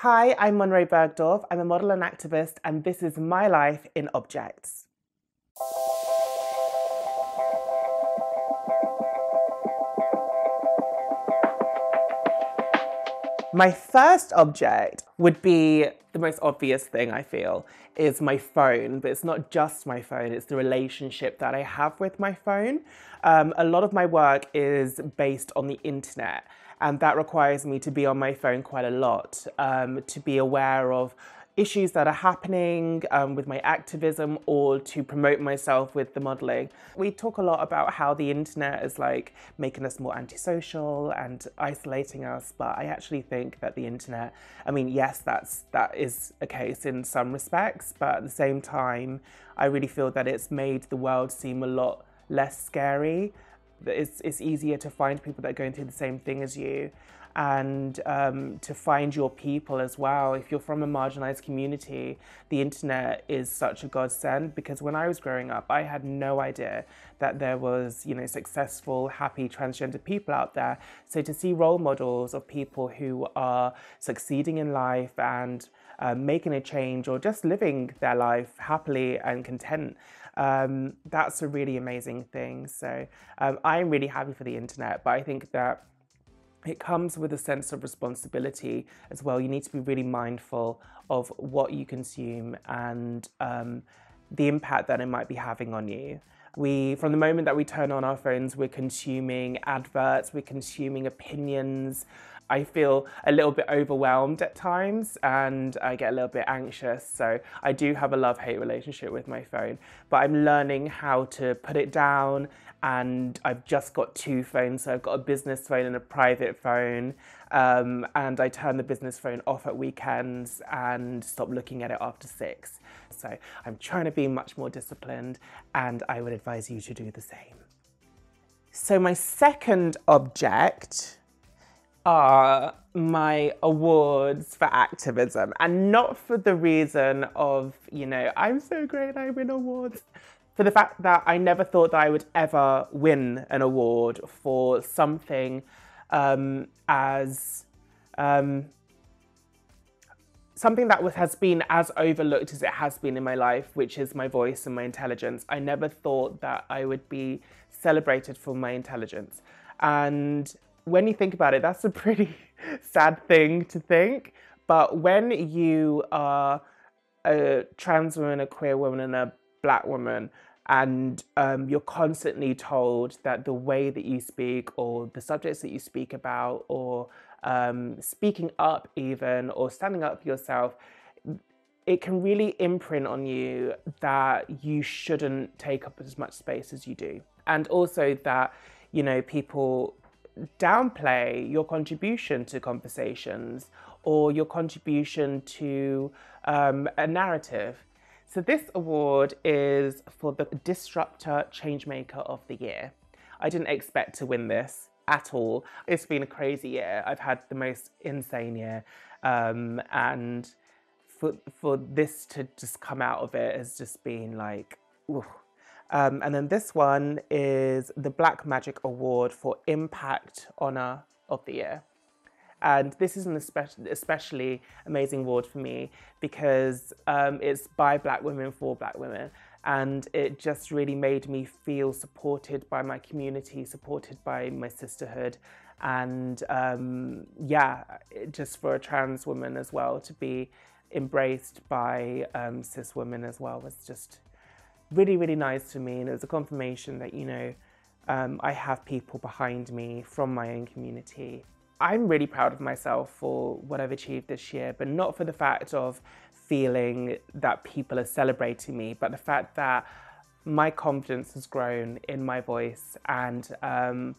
Hi, I'm Munroe Bergdorf. I'm a model and activist, and this is my life in objects. My first object would be the most obvious thing, I feel, is my phone. But it's not just my phone, it's the relationship that I have with my phone. A lot of my work is based on the internet, and that requires me to be on my phone quite a lot, to be aware of issues that are happening with my activism or to promote myself with the modeling. We talk a lot about how the internet is like making us more antisocial and isolating us, but I actually think that the internet, I mean, yes, that is a case in some respects, but at the same time, I really feel that it's made the world seem a lot less scary. It's easier to find people that are going through the same thing as you, and to find your people as well. If you're from a marginalized community, the internet is such a godsend, because when I was growing up, I had no idea that there was, successful, happy transgender people out there. So to see role models of people who are succeeding in life and making a change or just living their life happily and content, that's a really amazing thing. So I'm really happy for the internet, but I think that it comes with a sense of responsibility as well. You need to be really mindful of what you consume and the impact that it might be having on you. From the moment that we turn on our phones, we're consuming adverts, we're consuming opinions. I feel a little bit overwhelmed at times and I get a little bit anxious. So I do have a love-hate relationship with my phone, but I'm learning how to put it down, and I've just got two phones. So I've got a business phone and a private phone, and I turn the business phone off at weekends and stop looking at it after 6. So I'm trying to be much more disciplined, and I would advise you to do the same. So my second object are my awards for activism, and not for the reason of, I'm so great, I win awards. For the fact that I never thought that I would ever win an award for something as something that has been as overlooked as it has been in my life, which is my voice and my intelligence. I never thought that I would be celebrated for my intelligence. And when you think about it, that's a pretty sad thing to think. But when you are a trans woman, a queer woman, and a Black woman, and you're constantly told that the way that you speak or the subjects that you speak about, or speaking up even, or standing up for yourself, it can really imprint on you that you shouldn't take up as much space as you do. And also that, people downplay your contribution to conversations or your contribution to a narrative. So this award is for the Disruptor Changemaker of the Year. I didn't expect to win this at all. It's been a crazy year. I've had the most insane year. And for this to just come out of it has just been like, oof. And then this one is the Black Magic Award for Impact Honor of the Year. And this is an especially amazing award for me because it's by Black women for Black women. And it just really made me feel supported by my community, supported by my sisterhood. And just for a trans woman as well, to be embraced by cis women as well was just really, really nice to me. And it was a confirmation that, I have people behind me from my own community. I'm really proud of myself for what I've achieved this year, but not for the fact of feeling that people are celebrating me, but the fact that my confidence has grown in my voice, and I'm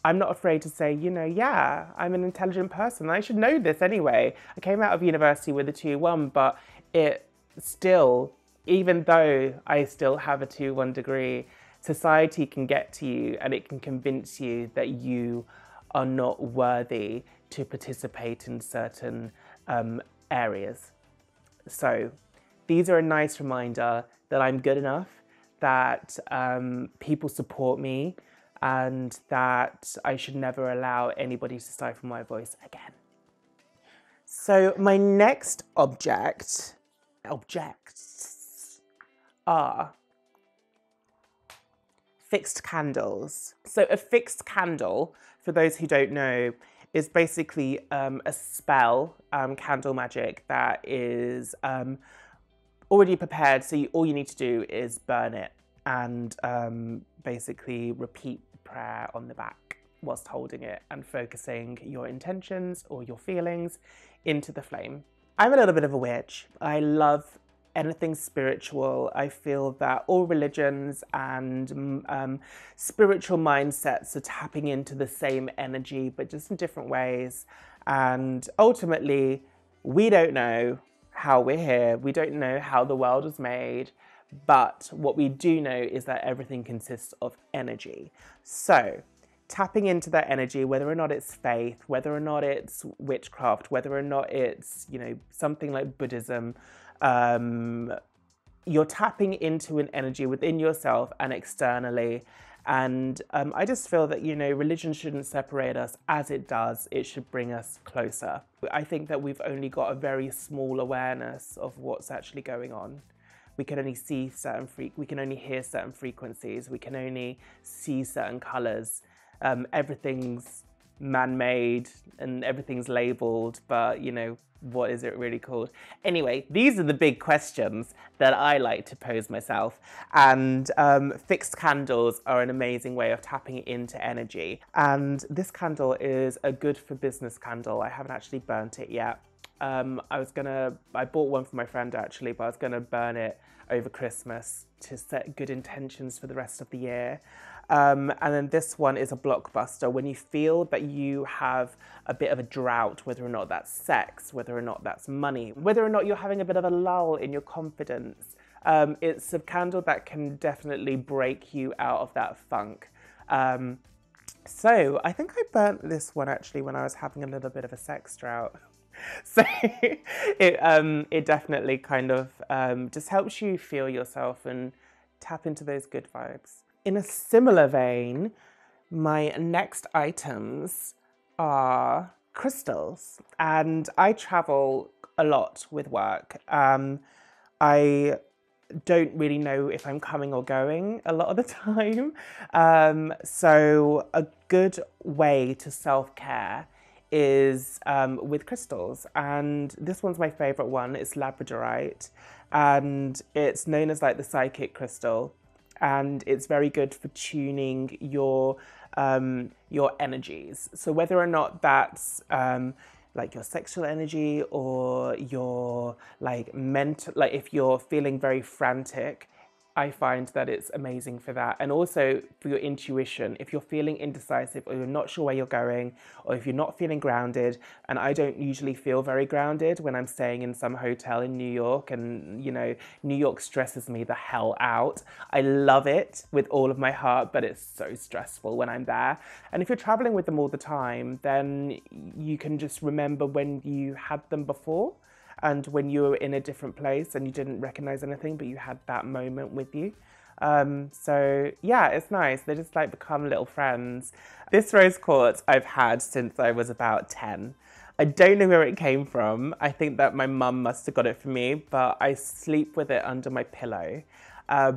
not afraid to say, I'm an intelligent person. I should know this anyway. I came out of university with a 2:1, but it still, even though I still have a 2:1 degree, society can get to you and it can convince you that you are not worthy to participate in certain areas. So these are a nice reminder that I'm good enough, that people support me, and that I should never allow anybody to stifle my voice again. So my next objects are fixed candles. So a fixed candle, for those who don't know, is basically a spell, candle magic, that is already prepared. So all you need to do is burn it and basically repeat the prayer on the back whilst holding it and focusing your intentions or your feelings into the flame. I'm a little bit of a witch. I love anything spiritual. I feel that all religions and spiritual mindsets are tapping into the same energy, but just in different ways. And ultimately, we don't know how we're here. We don't know how the world was made. But what we do know is that everything consists of energy. So tapping into that energy, whether or not it's faith, whether or not it's witchcraft, whether or not it's, something like Buddhism, you're tapping into an energy within yourself and externally. And I just feel that, religion shouldn't separate us as it does. It should bring us closer. I think that we've only got a very small awareness of what's actually going on. We can only see we can only hear certain frequencies. We can only see certain colors. Everything's man-made and everything's labeled, but what is it really called? Anyway, these are the big questions that I like to pose myself. And fixed candles are an amazing way of tapping into energy. And this candle is a good for business candle. I haven't actually burnt it yet. I bought one for my friend actually, but I was gonna burn it over Christmas to set good intentions for the rest of the year. And then this one is a blockbuster. When you feel that you have a bit of a drought, whether or not that's sex, whether or not that's money, whether or not you're having a bit of a lull in your confidence, it's a candle that can definitely break you out of that funk. So I think I burnt this one actually when I was having a little bit of a sex drought. So it definitely kind of just helps you feel yourself and tap into those good vibes. In a similar vein, my next items are crystals, and I travel a lot with work. I don't really know if I'm coming or going a lot of the time. So a good way to self-care is with crystals, and this one's my favorite one. It's labradorite, and it's known as like the psychic crystal, and it's very good for tuning your energies. So whether or not that's like your sexual energy or your like mental, like if you're feeling very frantic, I find that it's amazing for that. And also for your intuition, if you're feeling indecisive or you're not sure where you're going, or if you're not feeling grounded, and I don't usually feel very grounded when I'm staying in some hotel in New York, and New York stresses me the hell out. I love it with all of my heart, but it's so stressful when I'm there. And if you're traveling with them all the time, then you can just remember when you had them before, and when you were in a different place and you didn't recognize anything, but you had that moment with you. So yeah, it's nice. They just like become little friends. This rose quartz I've had since I was about 10. I don't know where it came from. I think that my mum must have got it for me, but I sleep with it under my pillow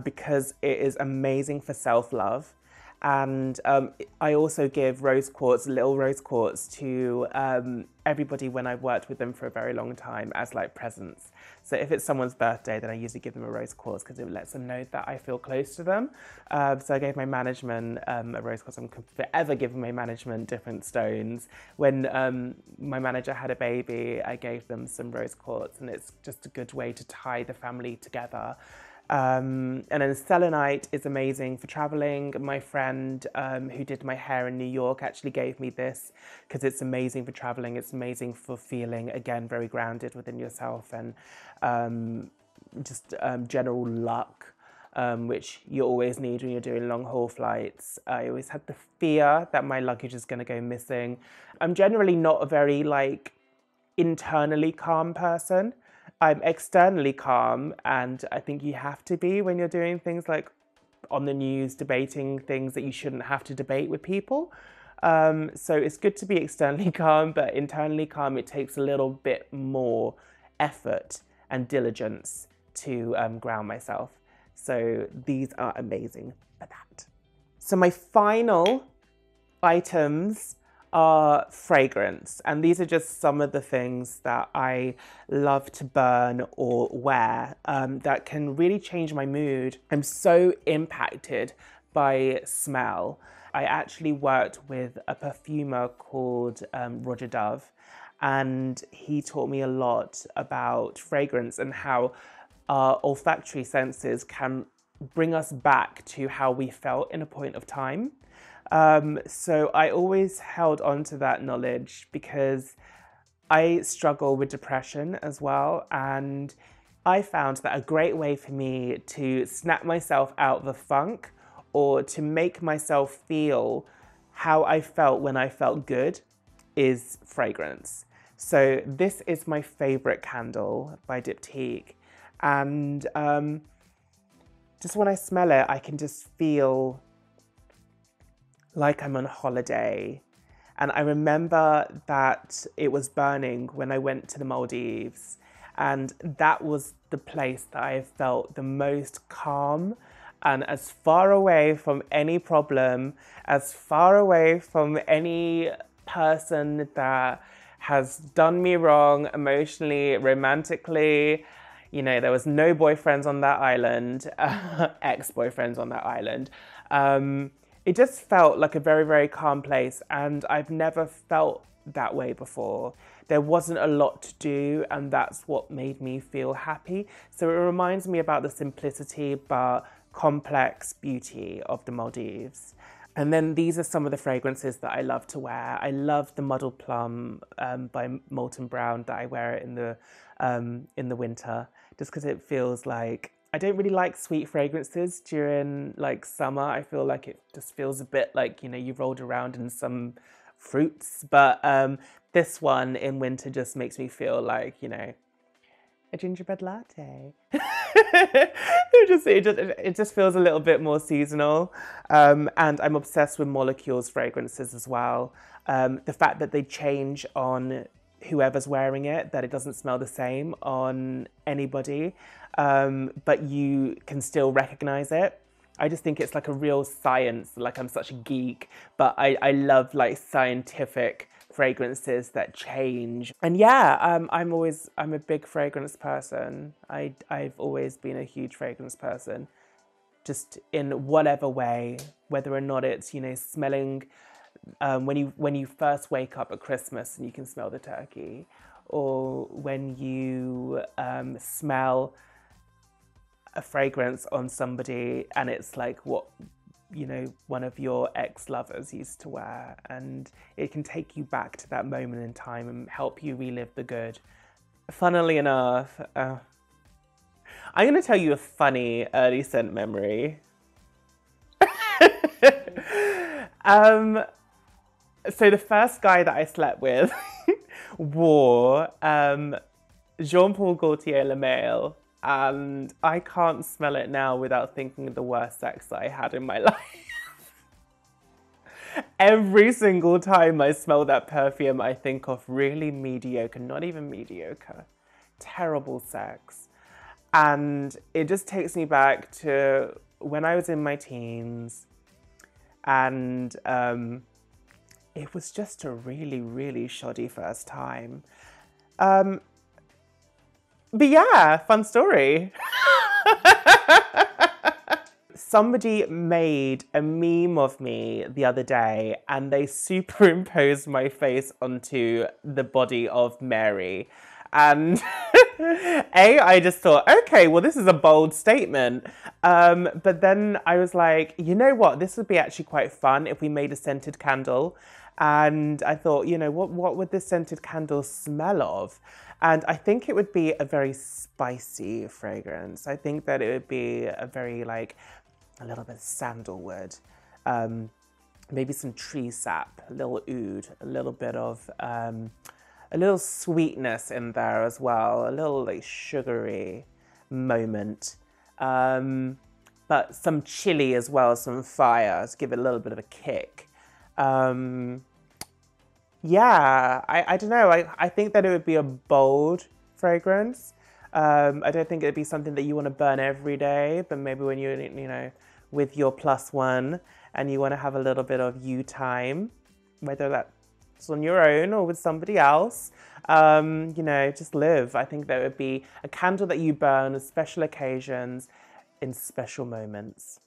because it is amazing for self-love. And I also give little rose quartz to everybody when I've worked with them for a very long time as like presents. So if it's someone's birthday, then I usually give them a rose quartz because it lets them know that I feel close to them. So I gave my management a rose quartz. I'm forever giving my management different stones. When my manager had a baby, I gave them some rose quartz, and it's just a good way to tie the family together. And then selenite is amazing for traveling. My friend who did my hair in New York actually gave me this because it's amazing for traveling. It's amazing for feeling, again, very grounded within yourself, and just general luck, which you always need when you're doing long haul flights. I always had the fear that my luggage is going to go missing. I'm generally not a very internally calm person. I'm externally calm, and I think you have to be when you're doing things like on the news, debating things that you shouldn't have to debate with people. So it's good to be externally calm, but internally calm, it takes a little bit more effort and diligence to ground myself. So these are amazing for that. So my final items are fragrance, and these are just some of the things that I love to burn or wear that can really change my mood. I'm so impacted by smell. I actually worked with a perfumer called Roger Dove, and he taught me a lot about fragrance and how our olfactory senses can bring us back to how we felt in a point of time. So I always held on to that knowledge because I struggle with depression as well. And I found that a great way for me to snap myself out of a funk or to make myself feel how I felt when I felt good is fragrance. So this is my favorite candle by Diptyque. And just when I smell it, I can just feel like I'm on holiday. And I remember that it was burning when I went to the Maldives. And that was the place that I felt the most calm and as far away from any problem, as far away from any person that has done me wrong emotionally, romantically. You know, there was no boyfriends on that island, ex-boyfriends on that island. It just felt like a very, very calm place, and I've never felt that way before. There wasn't a lot to do, and that's what made me feel happy. So it reminds me about the simplicity but complex beauty of the Maldives. And then these are some of the fragrances that I love to wear. I love the Muddled Plum by Molton Brown that I wear in the winter, just because it feels like, I don't really like sweet fragrances during like summer. I feel like it just feels a bit like, you know, you've rolled around in some fruits. But this one in winter just makes me feel like, you know, a gingerbread latte. it just feels a little bit more seasonal. And I'm obsessed with Molecules fragrances as well. The fact that they change on whoever's wearing it, that it doesn't smell the same on anybody, but you can still recognize it. I just think it's like a real science, like I'm such a geek, but I love like scientific fragrances that change. And yeah, I'm a big fragrance person. I've always been a huge fragrance person, just in whatever way, whether or not it's, you know, smelling when you first wake up at Christmas and you can smell the turkey, or when you smell a fragrance on somebody and it's like what, you know, one of your ex-lovers used to wear, and it can take you back to that moment in time and help you relive the good. Funnily enough, I'm going to tell you a funny early scent memory. So the first guy that I slept with wore Jean-Paul Gaultier Le Male, and I can't smell it now without thinking of the worst sex that I had in my life. Every single time I smell that perfume, I think of really mediocre, not even mediocre, terrible sex. And it just takes me back to when I was in my teens, and it was just a really, really shoddy first time. But yeah, fun story. Somebody made a meme of me the other day and they superimposed my face onto the body of Mary. And I just thought, okay, well, this is a bold statement. But then I was like, you know what? This would be actually quite fun if we made a scented candle. And I thought, you know, what would this scented candle smell of? And I think it would be a very spicy fragrance. I think that it would be a very, like, a little bit of sandalwood, maybe some tree sap, a little oud, a little bit of, a little sweetness in there as well, a little like sugary moment, but some chili as well, some fire to give it a little bit of a kick. Yeah, I don't know. I think that it would be a bold fragrance. I don't think it'd be something that you want to burn every day, but maybe when you're, with your plus one and you want to have a little bit of you time, whether that's on your own or with somebody else, just live. I think that would be a candle that you burn on special occasions in special moments.